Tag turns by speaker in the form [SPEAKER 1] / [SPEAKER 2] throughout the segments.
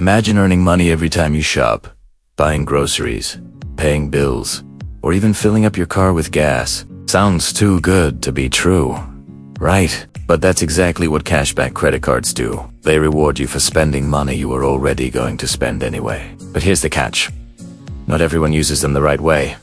[SPEAKER 1] Imagine earning money every time you shop, buying groceries, paying bills, or even filling up your car with gas. Sounds too good to be true, right? But that's exactly what cashback credit cards do. They reward you for spending money you were already going to spend anyway. But here's the catch. Not everyone uses them the right way,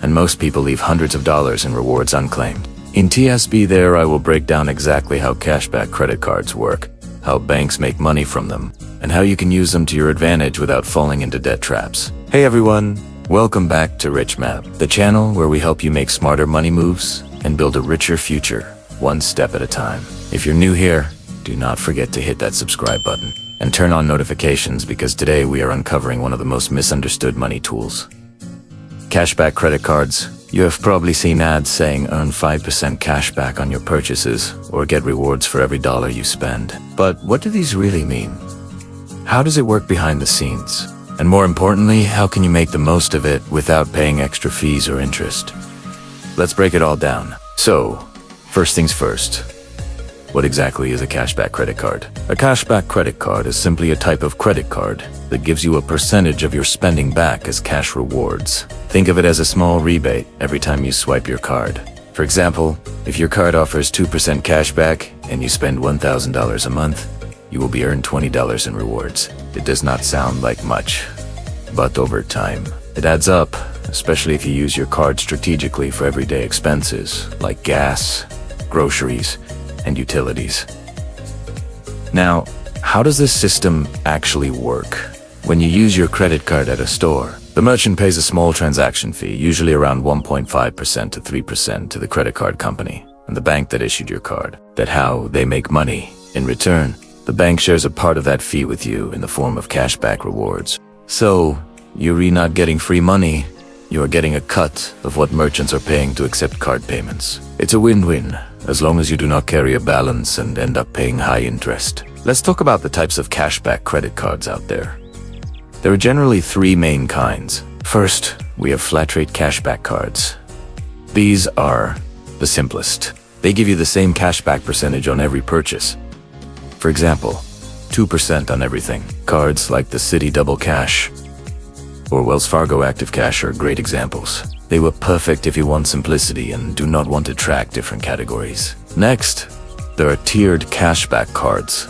[SPEAKER 1] and most people leave hundreds of dollars in rewards unclaimed. In TSB there, I will break down exactly how cashback credit cards work, how banks make money from them, and how you can use them to your advantage without falling into debt traps. Hey everyone, welcome back to Rich Map, the channel where we help you make smarter money moves and build a richer future, one step at a time. If you're new here, do not forget to hit that subscribe button and turn on notifications, because today we are uncovering one of the most misunderstood money tools. Cashback credit cards. You have probably seen ads saying earn 5% cashback on your purchases or get rewards for every dollar you spend. But what do these really mean? How does it work behind the scenes? And more importantly, how can you make the most of it without paying extra fees or interest? Let's break it all down. So, first things first. What exactly is a cashback credit card? A cashback credit card is simply a type of credit card that gives you a percentage of your spending back as cash rewards. Think of it as a small rebate every time you swipe your card. For example, if your card offers 2% cashback and you spend $1,000 a month, you will be earned $20 in rewards. It does not sound like much, but over time, it adds up, especially if you use your card strategically for everyday expenses like gas, groceries, and utilities. Now, how does this system actually work? When you use your credit card at a store, the merchant pays a small transaction fee, usually around 1.5% to 3% to the credit card company and the bank that issued your card. That's how they make money. In return, the bank shares a part of that fee with you in the form of cashback rewards. So, you're not getting free money, you are getting a cut of what merchants are paying to accept card payments. It's a win-win, as long as you do not carry a balance and end up paying high interest. Let's talk about the types of cashback credit cards out there. There are generally three main kinds. First, we have flat rate cashback cards. These are the simplest. They give you the same cashback percentage on every purchase. For example, 2% on everything. Cards like the Citi Double Cash or Wells Fargo Active Cash are great examples. They were perfect if you want simplicity and do not want to track different categories. Next, there are tiered cashback cards.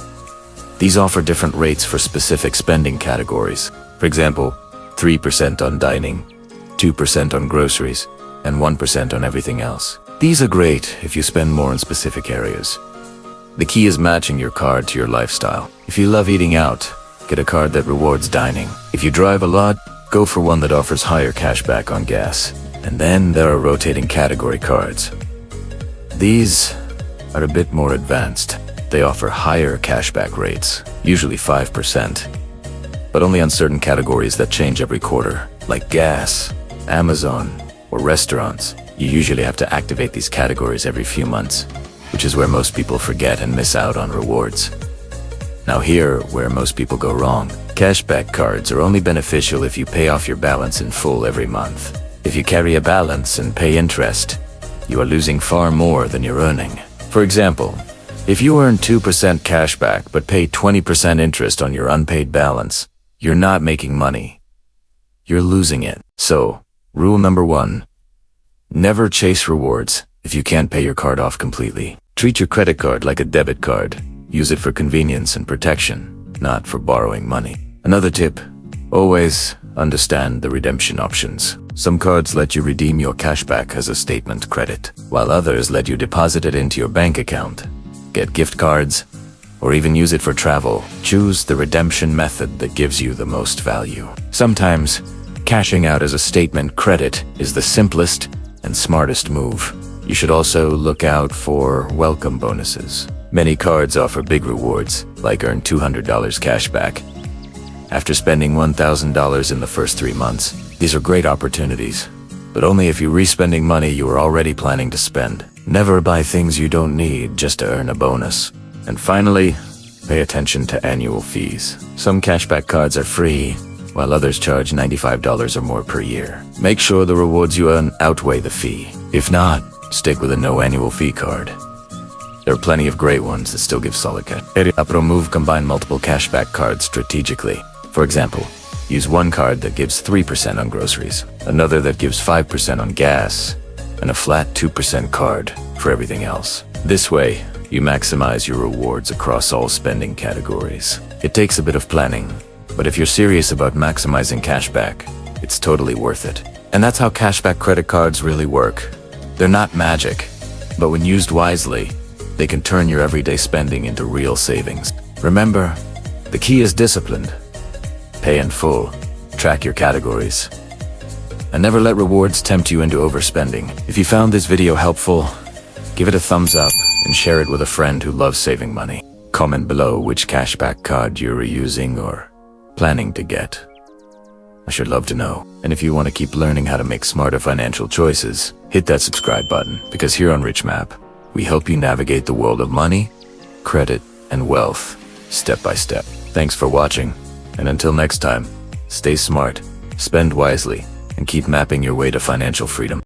[SPEAKER 1] These offer different rates for specific spending categories. For example, 3% on dining, 2% on groceries, and 1% on everything else. These are great if you spend more in specific areas. The key is matching your card to your lifestyle. If you love eating out, get a card that rewards dining. If you drive a lot, go for one that offers higher cashback on gas. And then there are rotating category cards. These are a bit more advanced. They offer higher cashback rates, usually 5%, but only on certain categories that change every quarter, like gas, Amazon, or restaurants. You usually have to activate these categories every few months, which is where most people forget and miss out on rewards. Now here, where most people go wrong. Cashback cards are only beneficial if you pay off your balance in full every month. If you carry a balance and pay interest, you are losing far more than you're earning. For example, if you earn 2% cashback but pay 20% interest on your unpaid balance, you're not making money. You're losing it. So, rule number 1, never chase rewards if you can't pay your card off completely. Treat your credit card like a debit card. Use it for convenience and protection, not for borrowing money. Another tip, always understand the redemption options. Some cards let you redeem your cashback as a statement credit, while others let you deposit it into your bank account, get gift cards, or even use it for travel. Choose the redemption method that gives you the most value. Sometimes, cashing out as a statement credit is the simplest and smartest move. You should also look out for welcome bonuses. Many cards offer big rewards, like earn $200 cashback after spending $1,000 in the first 3 months. These are great opportunities, but only if you're re-spending money you are already planning to spend. Never buy things you don't need just to earn a bonus. And finally, pay attention to annual fees. Some cashback cards are free, while others charge $95 or more per year. Make sure the rewards you earn outweigh the fee. If not, stick with a no annual fee card. There are plenty of great ones that still give solid cash. A pro move, combine multiple cashback cards strategically. For example, use one card that gives 3% on groceries, another that gives 5% on gas, and a flat 2% card for everything else. This way, you maximize your rewards across all spending categories. It takes a bit of planning, but if you're serious about maximizing cashback, it's totally worth it. And that's how cashback credit cards really work. They're not magic, but when used wisely, they can turn your everyday spending into real savings. Remember, the key is discipline. Pay in full, track your categories, and never let rewards tempt you into overspending. If you found this video helpful, give it a thumbs up and share it with a friend who loves saving money. Comment below which cashback card you're using or planning to get. I should love to know. And if you want to keep learning how to make smarter financial choices, hit that subscribe button, because here on Rich Map, we help you navigate the world of money, credit, and wealth, step by step. Thanks for watching, and until next time, stay smart, spend wisely, and keep mapping your way to financial freedom.